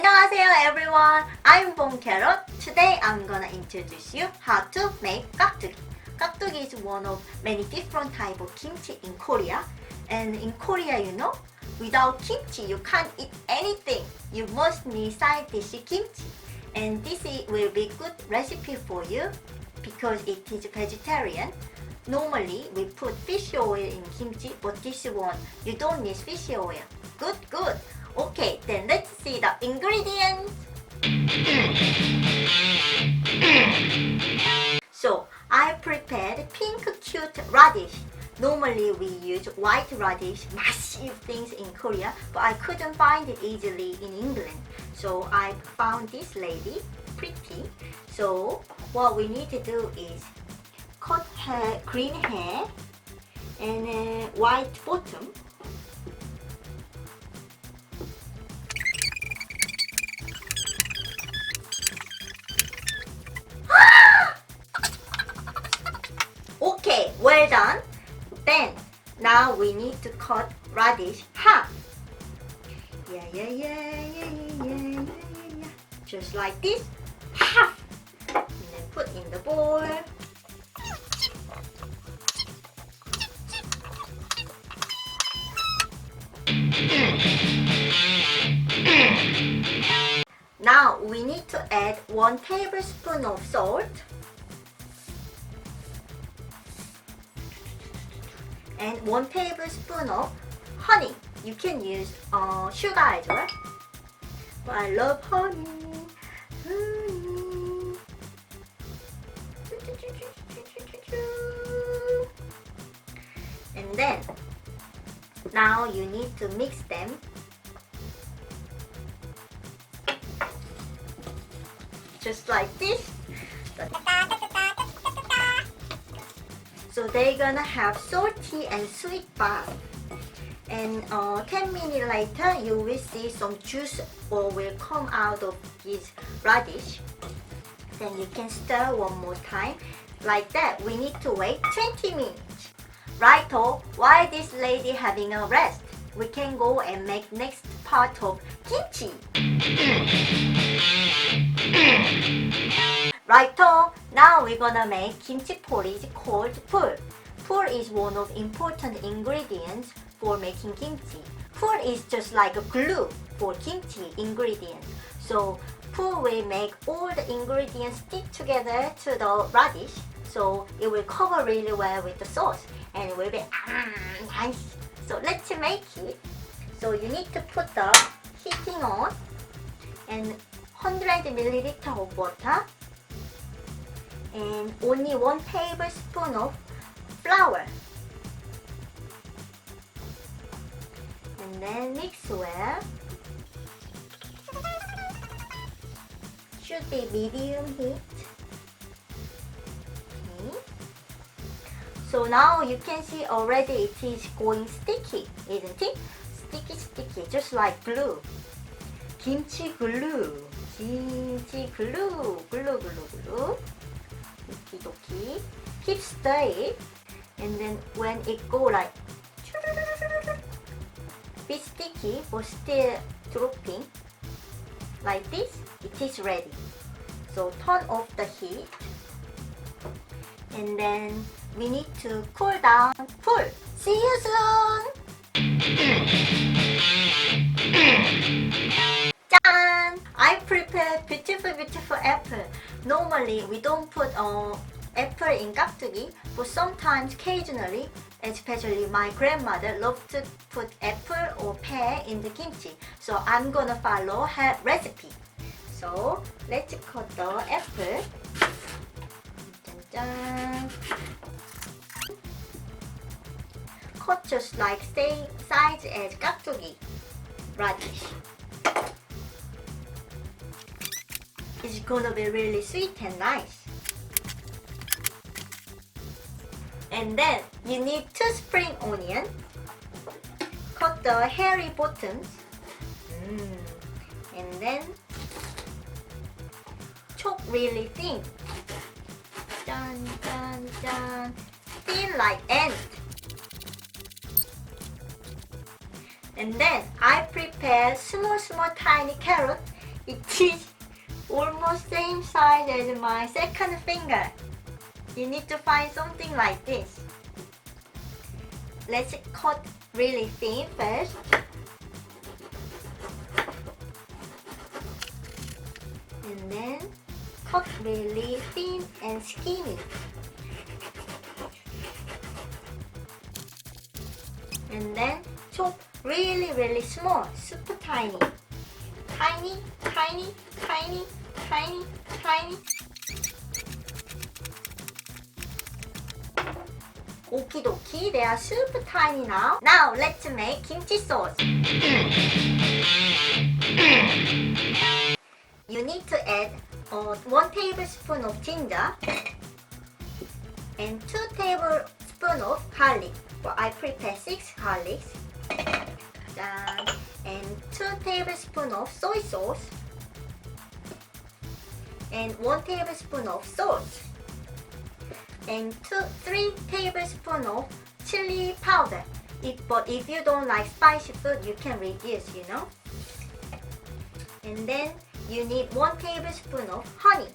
안녕하세요 everyone, I'm Bom Carrot. Today I'm gonna introduce you how to make kkagdugi. Kkagdugi is one of many different type of kimchi in Korea. And in Korea, you know, without kimchi you can't eat anything. You must need side dish kimchi. And this will be good recipe for you because it is vegetarian. Normally we put fish oil in kimchi, but this one you don't need fish oil. Good. Okay, then let's see the ingredients. So I prepared pink cute radish. Normally we use white radish, massive things in Korea, but I couldn't find it easily in England. So I found this lady, pretty. So what we need to do is cut her green hair and a white bottom. Okay, well done. Then now we need to cut radish half. Yeah. Just like this, half. And then put in the bowl. Now we need to add 1 tablespoon of salt and 1 tablespoon of honey. You can use sugar as well. But I love honey. And then now you need to mix them. Just like this. So they're gonna have salty and sweet bath. And 10 minutes later, you will see some juice or will come out of this radish. Then you can stir one more time. Like that, we need to wait 20 minutes. Righto, while this lady having a rest, we can go and make next part of kimchi. Righto, now we're gonna make kimchi porridge called pul. Pul is one of important ingredients for making kimchi. Pul is just like a glue for kimchi ingredients. So pul will make all the ingredients stick together to the radish. So it will cover really well with the sauce and it will be nice. So let's make it. So you need to put the heating on and 100 milliliter of water and only 1 tablespoon of flour. And then mix well. Should be medium heat. Okay. So now you can see already it is going sticky, isn't it? Sticky, just like glue. Kimchi glue. Glue. Okie. Keep stir it, and then when it go like be sticky but still dropping like this, it is ready. So turn off the heat, and then we need to cool down. Pul. See you soon. Jan! I prepared beautiful apple. Normally we don't put apple in kkagdugi, but sometimes, occasionally, especially my grandmother loves to put apple or pear in the kimchi. So I'm gonna follow her recipe. So let's cut the apple. Cut just like same size as kkagdugi radish. It's gonna be really sweet and nice. And then you need 2 spring onions. Cut the hairy bottoms. And then chop really thin. Thin like ant. And then I prepare small tiny carrot. It is almost same size as my second finger. You need to find something like this. Let's cut really thin first. And then cut really thin and skinny. And then chop really small, super tiny. Tiny. Okie dokie, they are super tiny now. Now let's make kimchi sauce. You need to add 1 tablespoon of ginger and 2 tablespoons of garlic. Well, I prepare 6 garlics. And 2 tablespoons of soy sauce and 1 tablespoon of salt and 3 tablespoons of chili powder. But if you don't like spicy food, you can reduce, you know. And then you need 1 tablespoon of honey.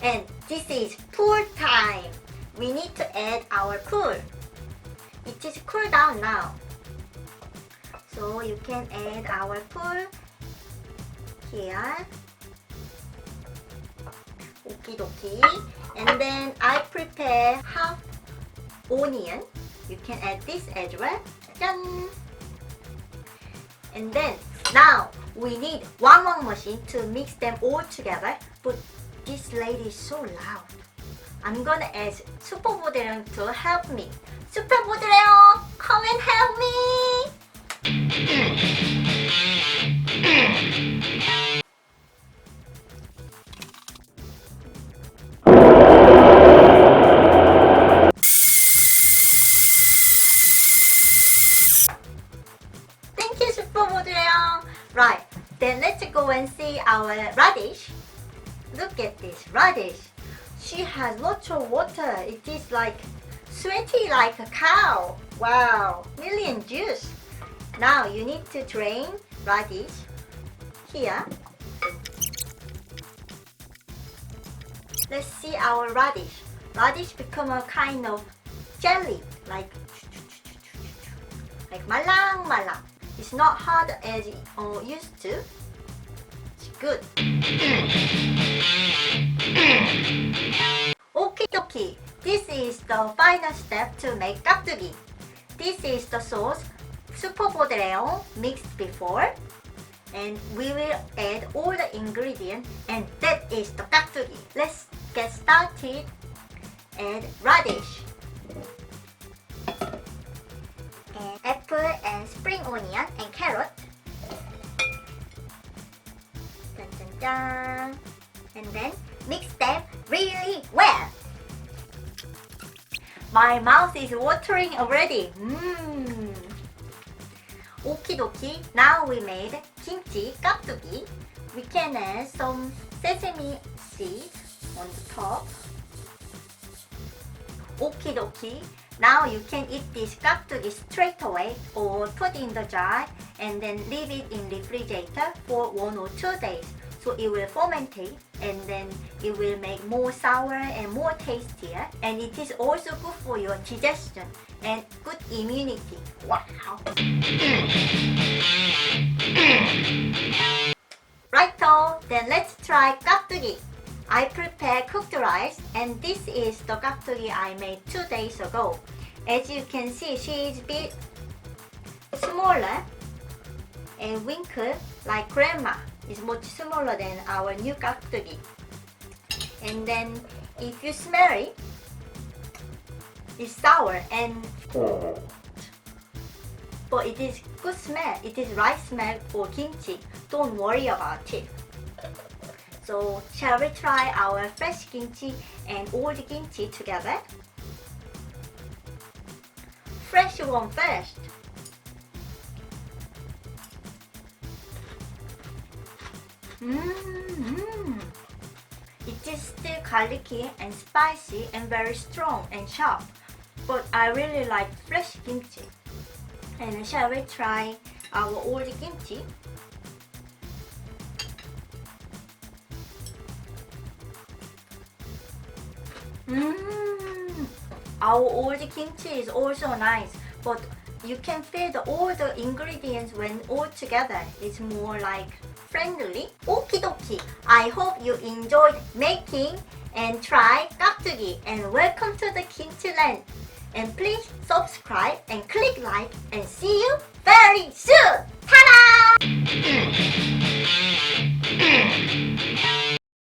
And this is pour time. We need to add our pour. It is cool down now. So you can add our pour here. Okie dokie. And then I prepare half onion. You can add this as well. And then now we need one machine to mix them all together. But this lady is so loud. I'm gonna ask Super Bodereon to help me. Super Bodereon, come and help me! Thank you, Super Bodereon. Right, then let's go and see our radish. Look at this radish. She has lots of water. It is like sweaty like a cow. Wow, million juice. Now you need to drain radish here. Let's see our radish. Radish become a kind of jelly, like malang. It's not hard as it used to. It's good. Okie dokie. This is the final step to make kkagdugi. This is the sauce Super Bodereon mixed before. And we will add all the ingredients, and that is the kkagdugi. Let's get started. Add radish, and apple and spring onion and carrot. And then mix them really well. My mouth is watering already. Okie dokie. Now we made kimchi kkagdugi. We can add some sesame seeds on the top. Okie dokie. Now you can eat this kkagdugi straight away or put in the jar and then leave it in refrigerator for 1 or 2 days. So it will fermentate and then it will make more sour and more tastier. And it is also good for your digestion and good immunity. Wow! Righto, then let's try kkagdugi. I prepare cooked rice, and this is the kkagdugi I made 2 days ago. As you can see, she is a bit smaller and wrinkled like grandma. It's much smaller than our new kkagdugi. And then if you smell it, it's sour and but it is good smell. It is right smell for kimchi. Don't worry about it. So shall we try our fresh kimchi and old kimchi together? Fresh one first. It is still garlicky and spicy and very strong and sharp, but I really like fresh kimchi. And shall we try our old kimchi? Our old kimchi is also nice, but you can feel all the ingredients when all together. It's more like friendly. Okie dokie. I hope you enjoyed making and try kkagdugi, and welcome to the kimchi land. And please subscribe and click like, and see you very soon. Ta-da!